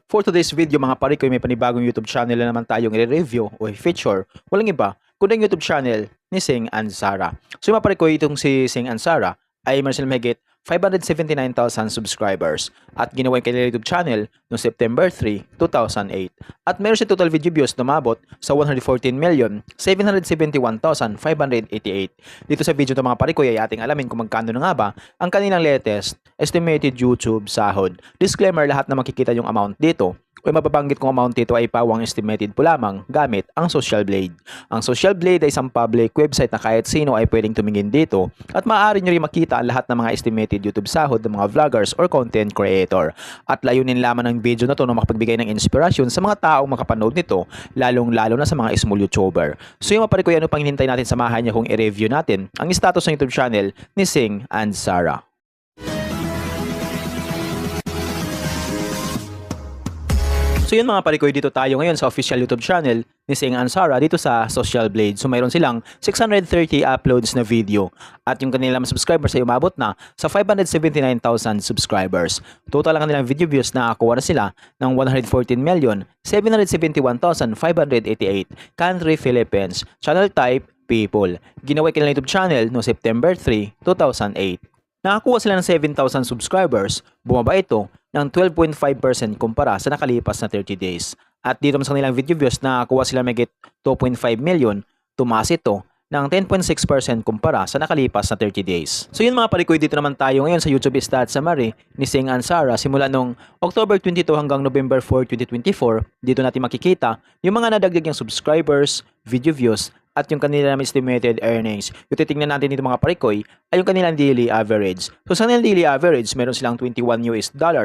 For today's video mga pare ko, may panibagong YouTube channel na naman tayong i-review o i-feature. Walang iba, kundi ang YouTube channel ni Sing and Sarah. So mga pare ko, itong si Sing and Sarah ay meron silang mahigit 579,000 subscribers at ginawa yung kanilang YouTube channel noong September 3, 2008. At meron siya total video views na umabot sa 114,771,588. Dito sa video ng mga pare ko ay ating alamin kung magkano na nga ba ang kanilang latest estimated YouTube sahod. Disclaimer, lahat na makikita yung amount dito o mababanggit kong amount dito ay pawang estimated po lamang gamit ang Social Blade. Ang Social Blade ay isang public website na kahit sino ay pwedeng tumingin dito at maaari nyo rin makita ang lahat ng mga estimated YouTube sahod ng mga vloggers or content creator. At layunin lamang ng video na to na makapagbigay ng inspirasyon sa mga taong makapanood nito, lalong-lalo na sa mga small YouTuber. So yung mapare ko, ano pang hinintay natin, samahan niyo kung i-review natin ang status ng YouTube channel ni Sing and Sarah. So yun mga parikoy, dito tayo ngayon sa official YouTube channel ni Sing and Sarah dito sa Social Blade. So mayroon silang 630 uploads na video at yung kanilang subscribers ay umabot na sa 579,000 subscribers. Total ang kanilang video views na nakakuha na sila ng 114,771,588. Country, Philippines. Channel type, people. Ginawa kanilang YouTube channel no September 3, 2008. Nakakuha sila ng 7,000 subscribers, bumaba ito ng 12.5% kumpara sa nakalipas na 30 days. At dito sa kanilang video views, nakakuha sila mahigit 2.5 million, tumaas ito ng 10.6% kumpara sa nakalipas na 30 days. So yun mga parikoy, dito naman tayo ngayon sa YouTube Stats Summary ni Sing and Sarah simula nung October 22 hanggang November 4, 2024. Dito natin makikita yung mga nadagdag yung subscribers, video views, at yung kanilang estimated earnings. Yung titingnan natin dito mga parikoy ay yung kanilang daily average. So sa kanilang daily average, meron silang $21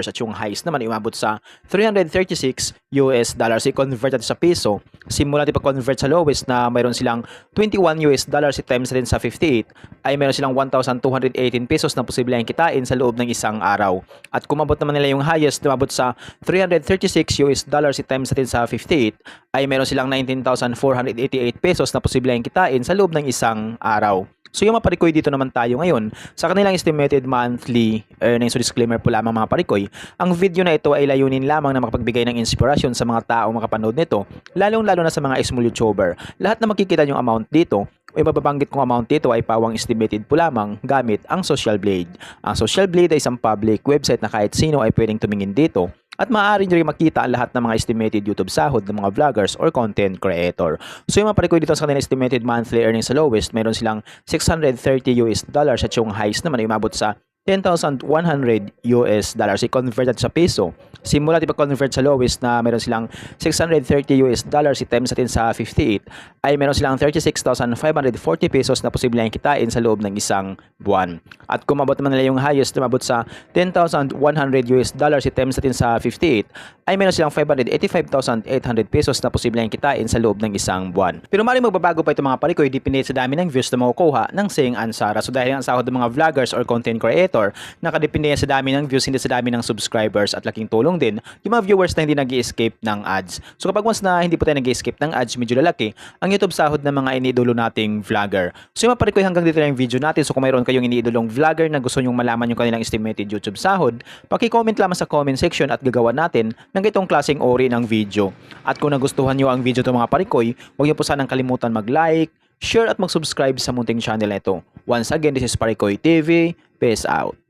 at yung highest naman ay umabot sa $336. I-convert natin sa piso. Simula natin pag-convert sa lowest na meron silang $21 i-times natin sa 58 ay meron silang 1,218 pesos na posibleng kitain sa loob ng isang araw. At kumabot naman nila yung highest na umabot sa $336 i-times natin sa 58 ay meron silang 19,488 pesos na posibleng kitain sa loob ng isang araw. So yung mga parikoy, dito naman tayo ngayon sa kanilang estimated monthly earnings. So disclaimer po lamang mga parikoy, ang video na ito ay layunin lamang na makapagbigay ng inspirasyon sa mga tao makapanood nito, lalong-lalo na sa mga small YouTuber. Lahat na makikita yung amount dito o mababanggit kong amount dito ay pawang estimated po lamang gamit ang Social Blade. Ang Social Blade ay isang public website na kahit sino ay pwedeng tumingin dito at maaari nyo rin makita ang lahat ng mga estimated YouTube sahod ng mga vloggers or content creator. So yung mga parikoy, dito sa kanilang estimated monthly earnings sa lowest, meron silang $630 at yung highest naman ay umabot sa $10,100. I-convert natin sa piso. Simula natin pag-convert sa lowest na meron silang $630 i-times natin sa 58 ay meron silang 36,540 pesos na posibleng kitain sa loob ng isang buwan. At kumabot naman nila yung highest na umabot sa $10,100 i-times natin sa 58 ay meron silang 585,800 pesos na posibleng kitain sa loob ng isang buwan. Pero maaaring magbabago pa ito mga parikoy, depende sa dami ng views na makukuha ng Sing and Sarah. So dahil ang sahod ng mga vloggers or content creator, nakadepende yan sa dami ng views, hindi sa dami ng subscribers, at laking tulong din yung mga viewers na hindi nag-i-escape ng ads. So kapag once na hindi po tayo nag-i-escape ng ads, medyo lalaki ang YouTube sahod ng mga iniidolo nating vlogger. So yung maparikoy, hanggang dito lang yung video natin. So kung mayroon kayong iniidolong vlogger na gusto nyong malaman yung kanilang estimated YouTube sahod, paki-comment lamang sa comment section at gagawa natin ng itong klaseng ori ng video. At kung nagustuhan nyo ang video ito mga parikoy, huwag nyo po sanang kalimutan mag-like, share at mag-subscribe sa munting channel na ito. Once again, this is Parikoy TV. Peace out.